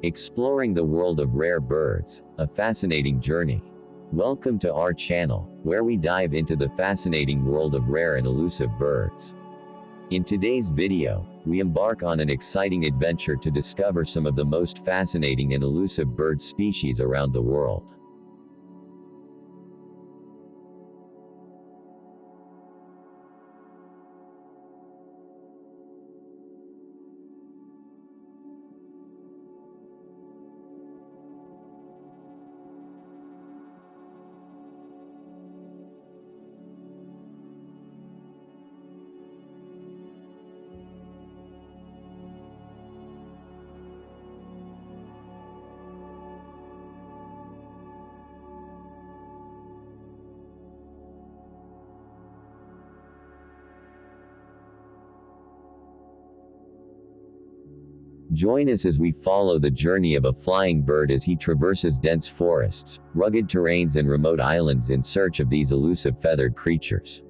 Exploring the world of rare birds, a fascinating journey. Welcome to our channel, where we dive into the fascinating world of rare and elusive birds. In today's video, we embark on an exciting adventure to discover some of the most fascinating and elusive bird species around the world. Join us as we follow the journey of a flying bird as he traverses dense forests, rugged terrains and remote islands in search of these elusive feathered creatures.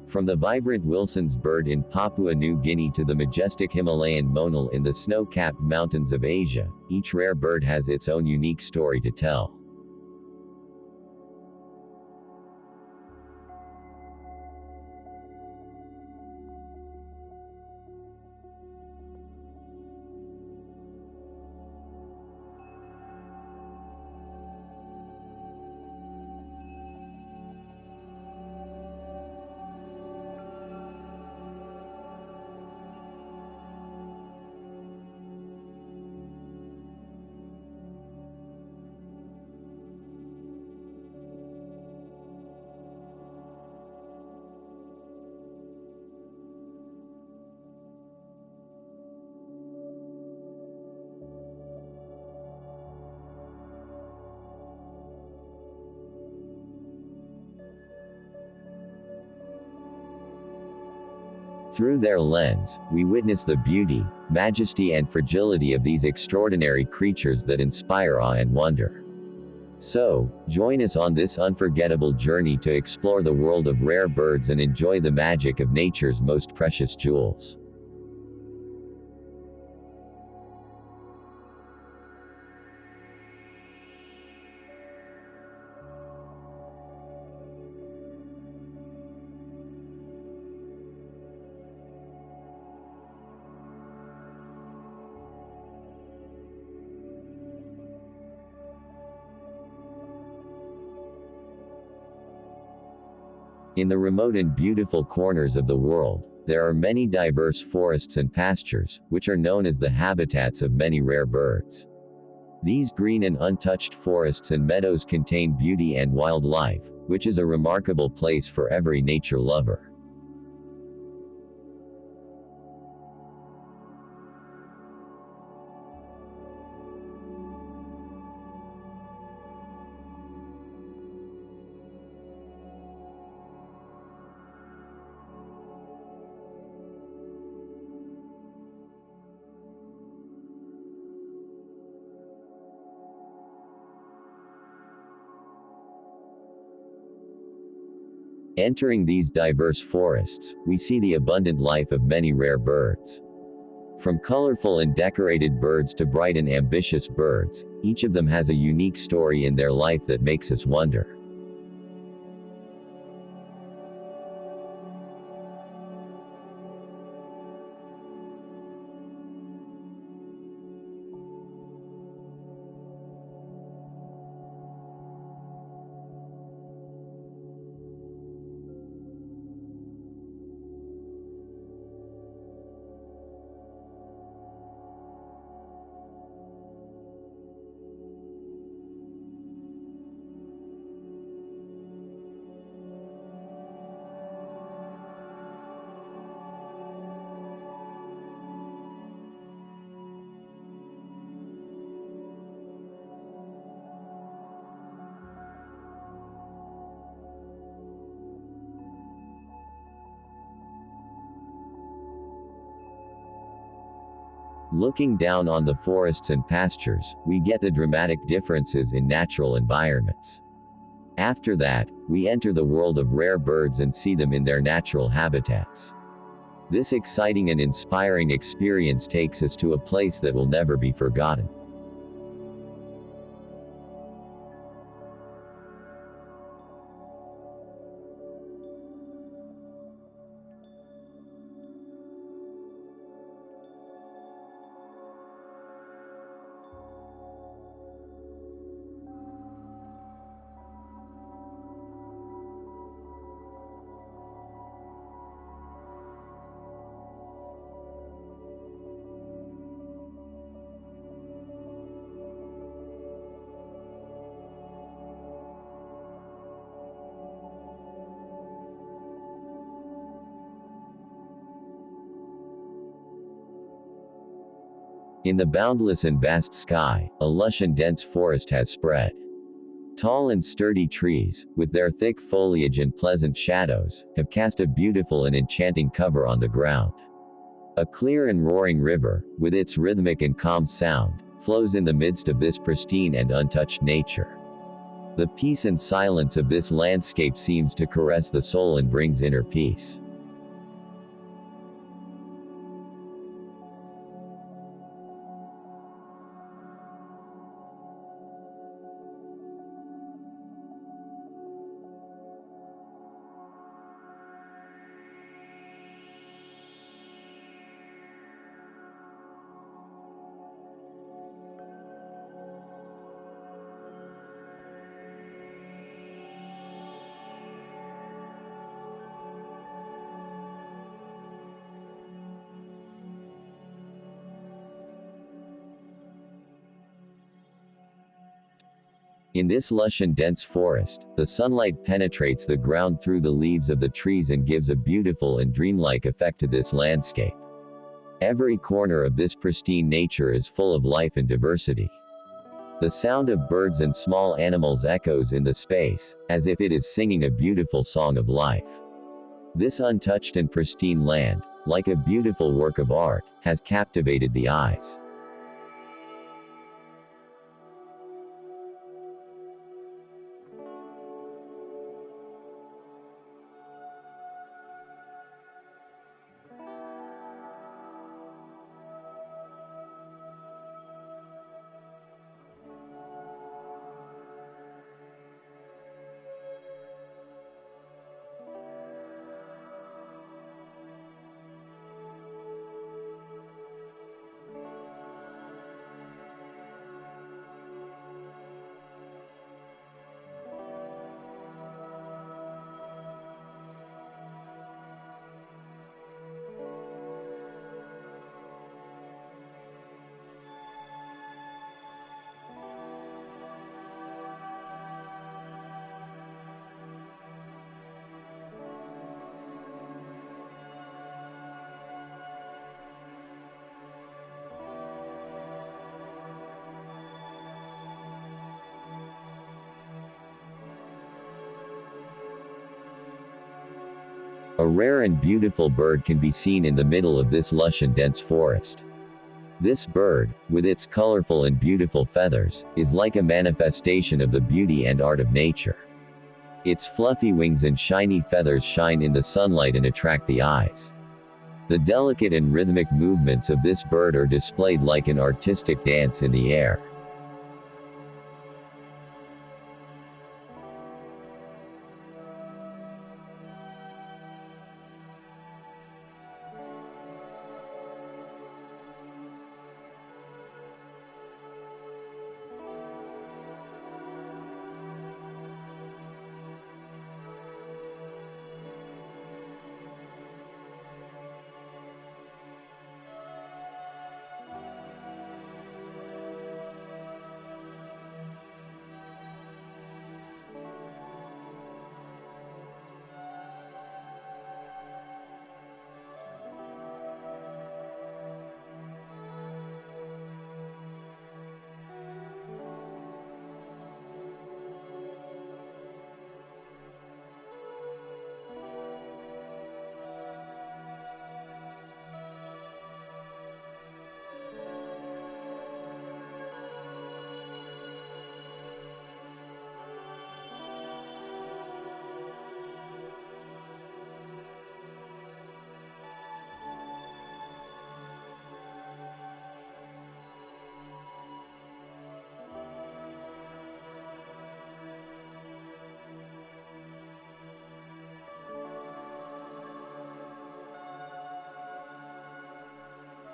From the vibrant Wilson's bird in Papua New Guinea to the majestic Himalayan monal in the snow-capped mountains of Asia, each rare bird has its own unique story to tell. Through their lens, we witness the beauty, majesty and fragility of these extraordinary creatures that inspire awe and wonder. So, join us on this unforgettable journey to explore the world of rare birds and enjoy the magic of nature's most precious jewels. In the remote and beautiful corners of the world, there are many diverse forests and pastures, which are known as the habitats of many rare birds. These green and untouched forests and meadows contain beauty and wildlife, which is a remarkable place for every nature lover. Entering these diverse forests, we see the abundant life of many rare birds. From colorful and decorated birds to bright and ambitious birds, each of them has a unique story in their life that makes us wonder. Looking down on the forests and pastures, we get the dramatic differences in natural environments. After that, we enter the world of rare birds and see them in their natural habitats. This exciting and inspiring experience takes us to a place that will never be forgotten. In the boundless and vast sky, a lush and dense forest has spread. Tall and sturdy trees, with their thick foliage and pleasant shadows, have cast a beautiful and enchanting cover on the ground. A clear and roaring river, with its rhythmic and calm sound, flows in the midst of this pristine and untouched nature. The peace and silence of this landscape seems to caress the soul and brings inner peace. In this lush and dense forest, the sunlight penetrates the ground through the leaves of the trees and gives a beautiful and dreamlike effect to this landscape. Every corner of this pristine nature is full of life and diversity. The sound of birds and small animals echoes in the space, as if it is singing a beautiful song of life. This untouched and pristine land, like a beautiful work of art, has captivated the eyes. A rare and beautiful bird can be seen in the middle of this lush and dense forest. This bird, with its colorful and beautiful feathers, is like a manifestation of the beauty and art of nature. Its fluffy wings and shiny feathers shine in the sunlight and attract the eyes. The delicate and rhythmic movements of this bird are displayed like an artistic dance in the air.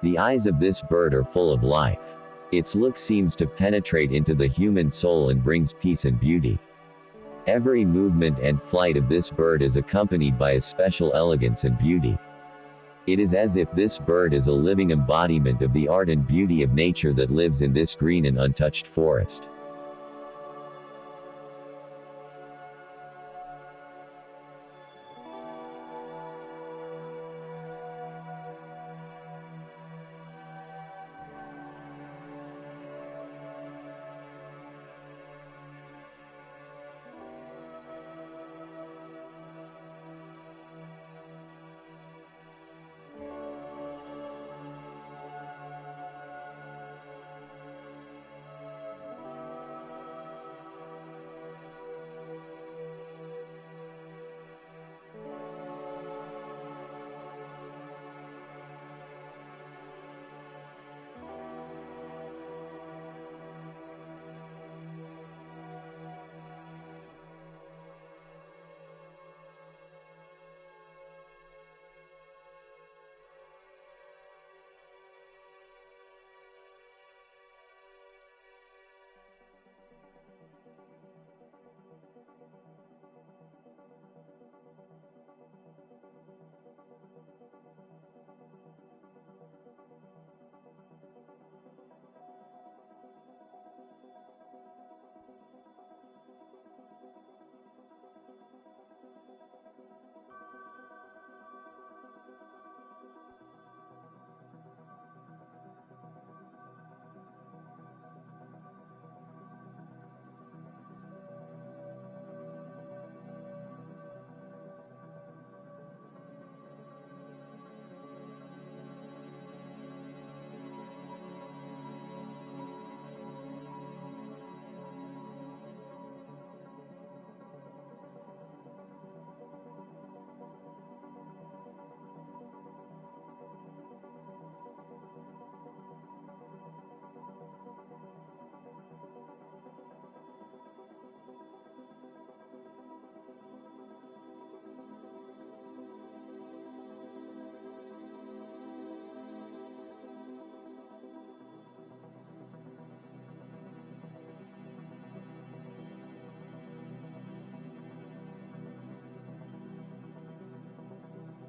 The eyes of this bird are full of life. Its look seems to penetrate into the human soul and brings peace and beauty. Every movement and flight of this bird is accompanied by a special elegance and beauty. It is as if this bird is a living embodiment of the art and beauty of nature that lives in this green and untouched forest.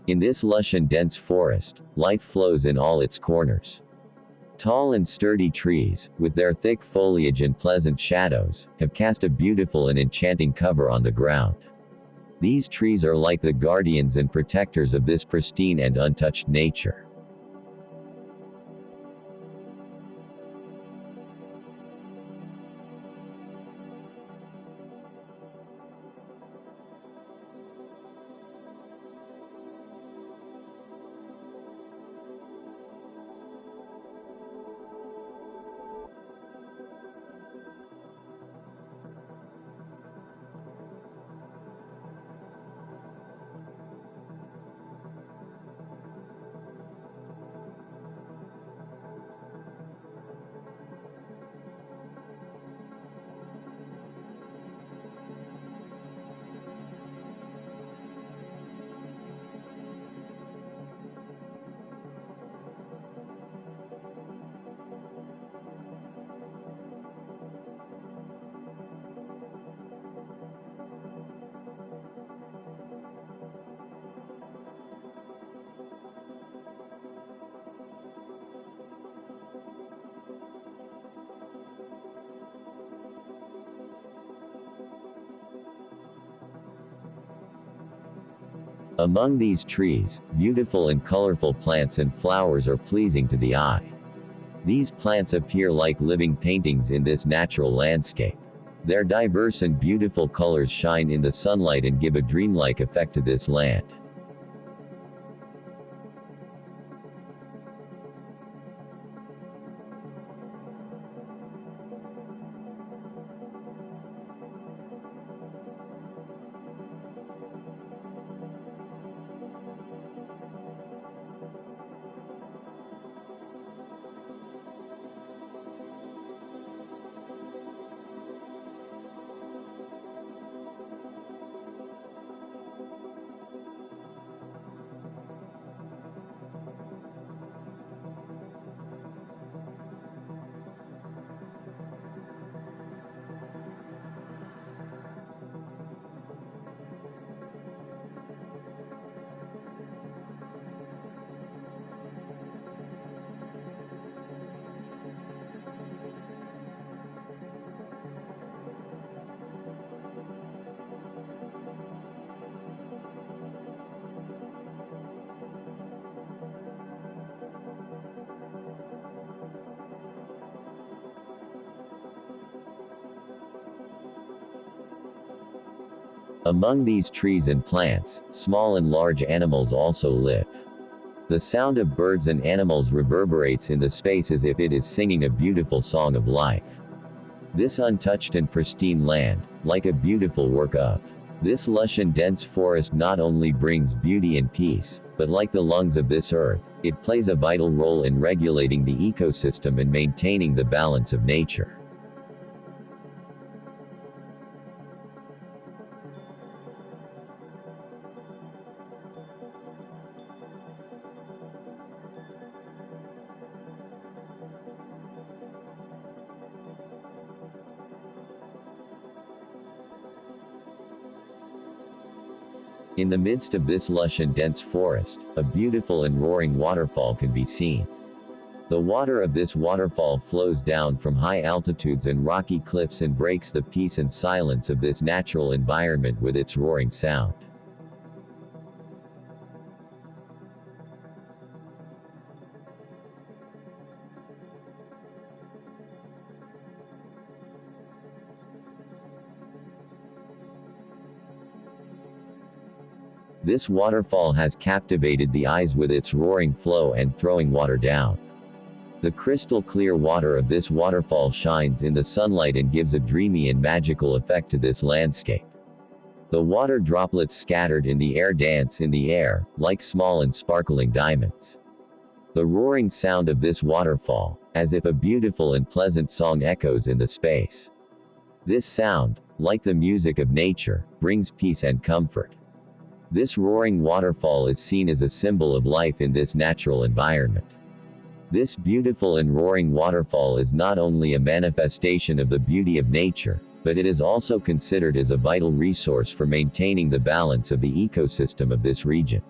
In this lush and dense forest, life flows in all its corners. Tall and sturdy trees, with their thick foliage and pleasant shadows, have cast a beautiful and enchanting cover on the ground. These trees are like the guardians and protectors of this pristine and untouched nature. Among these trees, beautiful and colorful plants and flowers are pleasing to the eye. These plants appear like living paintings in this natural landscape. Their diverse and beautiful colors shine in the sunlight and give a dreamlike effect to this land. Among these trees and plants, small and large animals also live. The sound of birds and animals reverberates in the space as if it is singing a beautiful song of life. This untouched and pristine land, like a beautiful work of this lush and dense forest, not only brings beauty and peace, but like the lungs of this earth, it plays a vital role in regulating the ecosystem and maintaining the balance of nature. In the midst of this lush and dense forest, a beautiful and roaring waterfall can be seen. The water of this waterfall flows down from high altitudes and rocky cliffs and breaks the peace and silence of this natural environment with its roaring sound. This waterfall has captivated the eyes with its roaring flow and throwing water down. The crystal clear water of this waterfall shines in the sunlight and gives a dreamy and magical effect to this landscape. The water droplets scattered in the air dance in the air, like small and sparkling diamonds. The roaring sound of this waterfall, as if a beautiful and pleasant song, echoes in the space. This sound, like the music of nature, brings peace and comfort. This roaring waterfall is seen as a symbol of life in this natural environment. This beautiful and roaring waterfall is not only a manifestation of the beauty of nature, but it is also considered as a vital resource for maintaining the balance of the ecosystem of this region.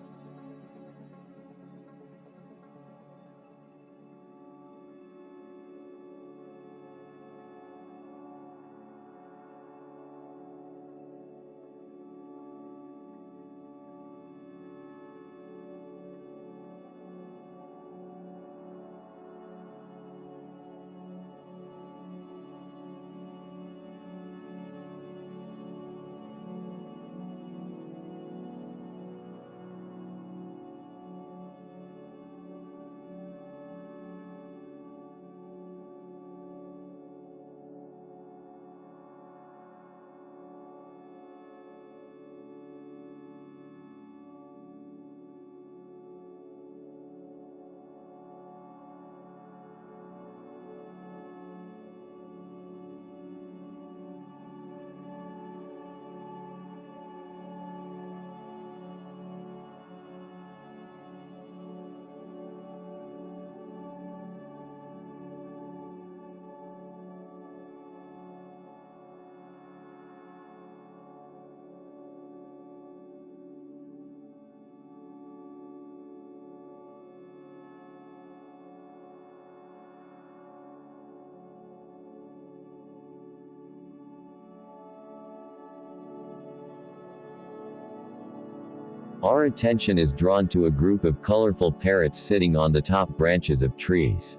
Our attention is drawn to a group of colorful parrots sitting on the top branches of trees.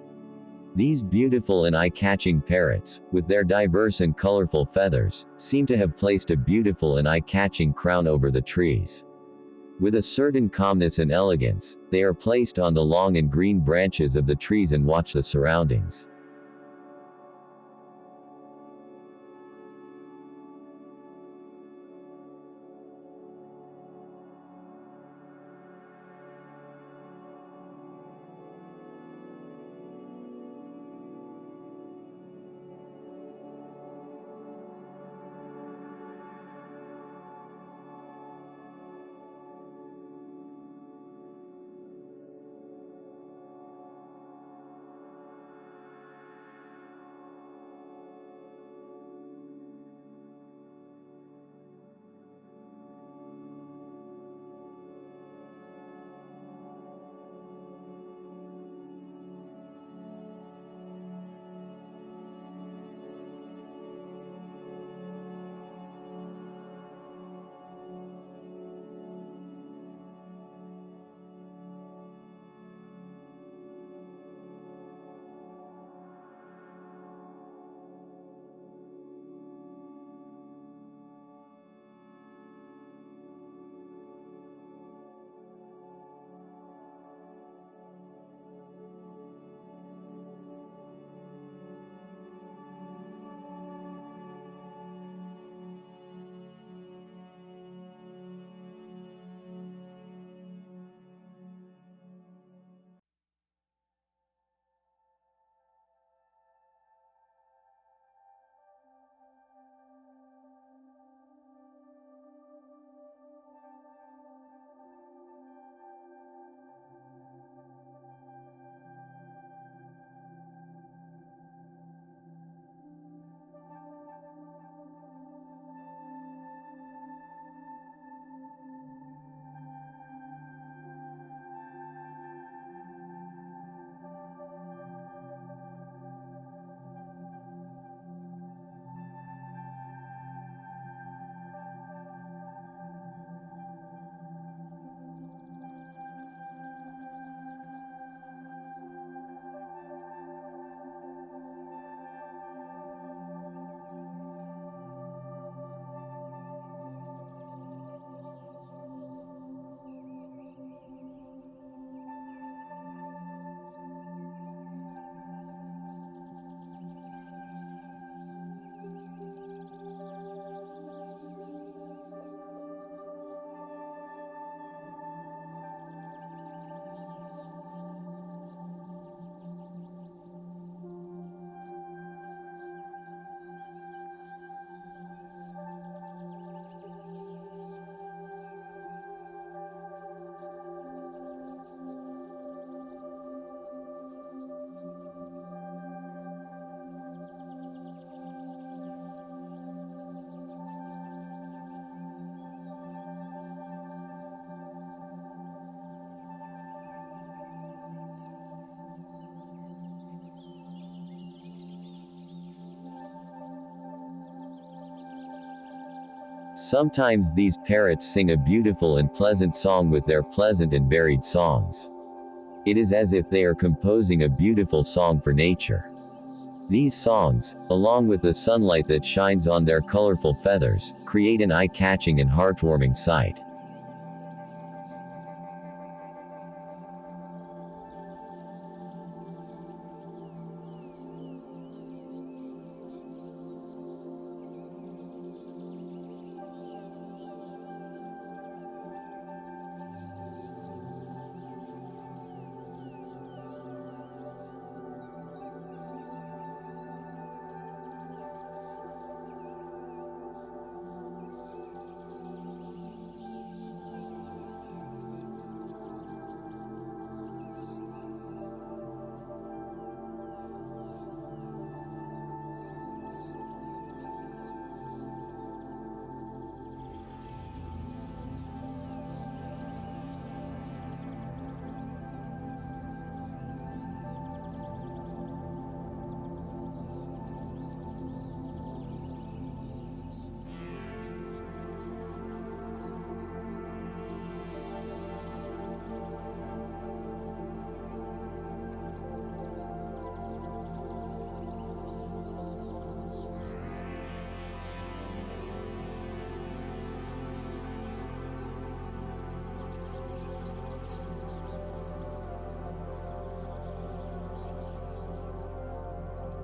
These beautiful and eye-catching parrots, with their diverse and colorful feathers, seem to have placed a beautiful and eye-catching crown over the trees. With a certain calmness and elegance, they are placed on the long and green branches of the trees and watch the surroundings. Sometimes these parrots sing a beautiful and pleasant song with their pleasant and varied songs. It is as if they are composing a beautiful song for nature. These songs, along with the sunlight that shines on their colorful feathers, create an eye-catching and heartwarming sight.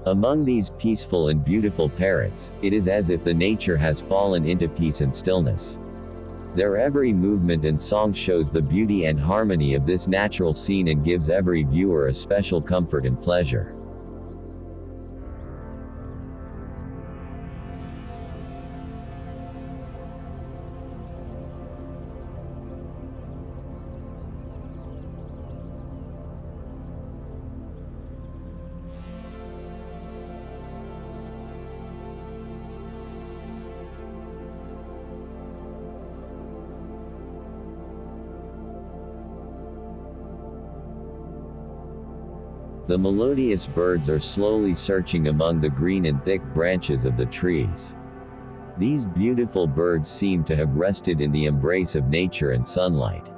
Among these peaceful and beautiful parrots, it is as if the nature has fallen into peace and stillness. Their every movement and song shows the beauty and harmony of this natural scene and gives every viewer a special comfort and pleasure. The melodious birds are slowly searching among the green and thick branches of the trees. These beautiful birds seem to have rested in the embrace of nature and sunlight.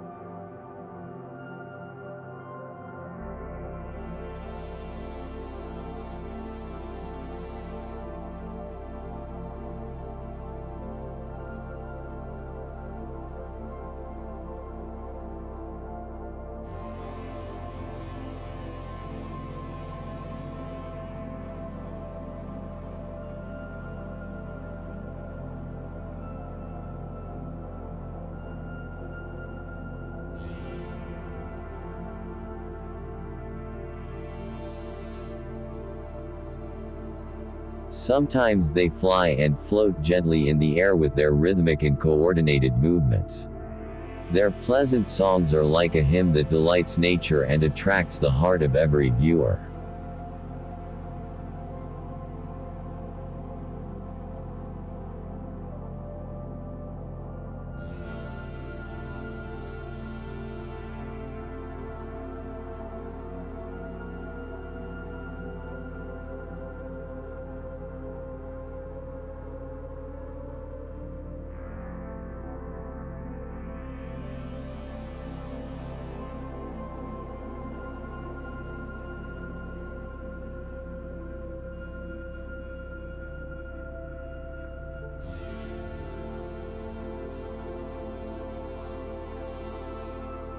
Sometimes they fly and float gently in the air with their rhythmic and coordinated movements. Their pleasant songs are like a hymn that delights nature and attracts the heart of every viewer.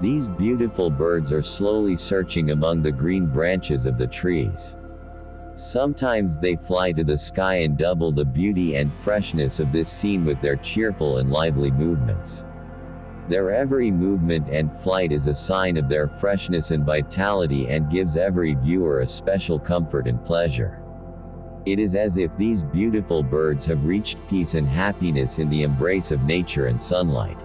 These beautiful birds are slowly searching among the green branches of the trees. Sometimes they fly to the sky and double the beauty and freshness of this scene with their cheerful and lively movements. Their every movement and flight is a sign of their freshness and vitality and gives every viewer a special comfort and pleasure. It is as if these beautiful birds have reached peace and happiness in the embrace of nature and sunlight.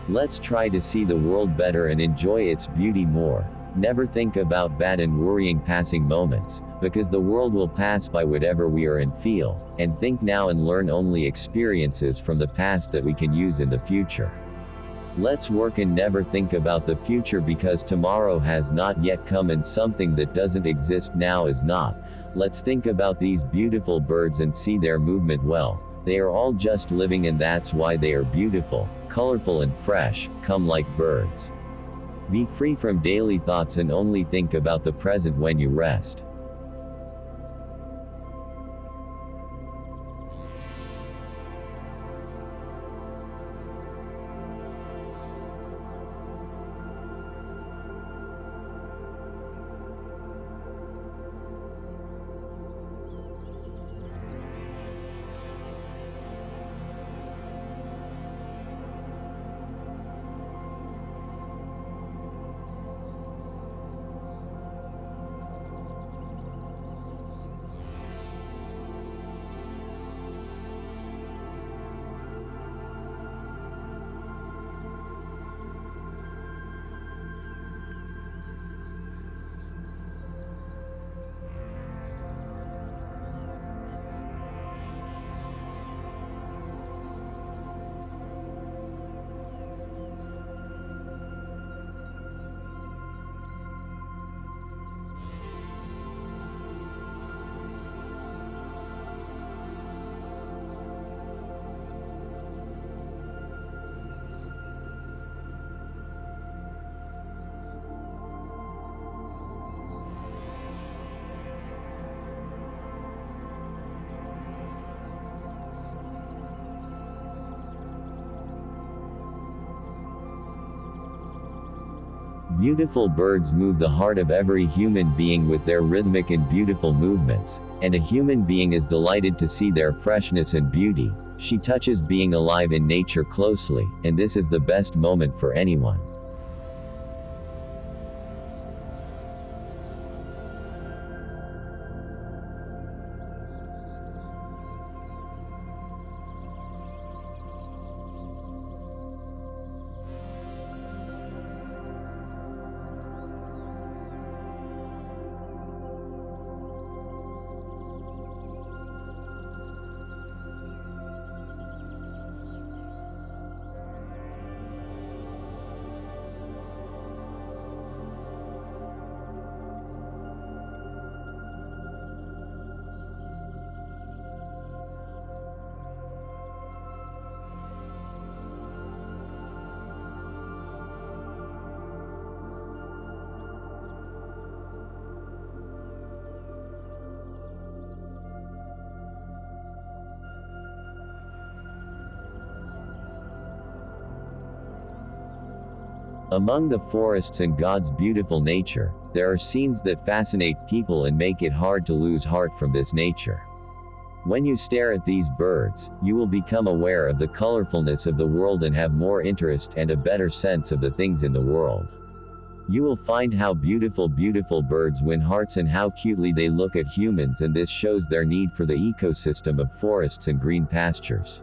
Let's try to see the world better and enjoy its beauty more. Never think about bad and worrying passing moments, because the world will pass by whatever we are and feel, and think now and learn only experiences from the past that we can use in the future. Let's work and never think about the future because tomorrow has not yet come and something that doesn't exist now is not. Let's think about these beautiful birds and see their movement well. They are all just living and that's why they are beautiful, colorful and fresh, come like birds. Be free from daily thoughts and only think about the present when you rest. Beautiful birds move the heart of every human being with their rhythmic and beautiful movements, and a human being is delighted to see their freshness and beauty. She touches being alive in nature closely, and this is the best moment for anyone. Among the forests and God's beautiful nature, there are scenes that fascinate people and make it hard to lose heart from this nature. When you stare at these birds, you will become aware of the colorfulness of the world and have more interest and a better sense of the things in the world. You will find how beautiful birds win hearts and how cutely they look at humans, and this shows their need for the ecosystem of forests and green pastures.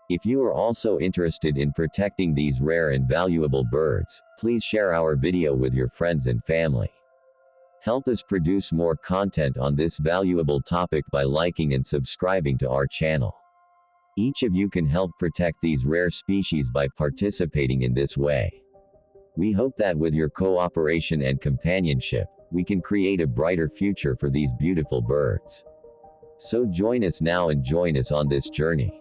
If you are also interested in protecting these rare and valuable birds, please share our video with your friends and family. Help us produce more content on this valuable topic by liking and subscribing to our channel. Each of you can help protect these rare species by participating in this way. We hope that with your cooperation and companionship, we can create a brighter future for these beautiful birds. So join us now and join us on this journey.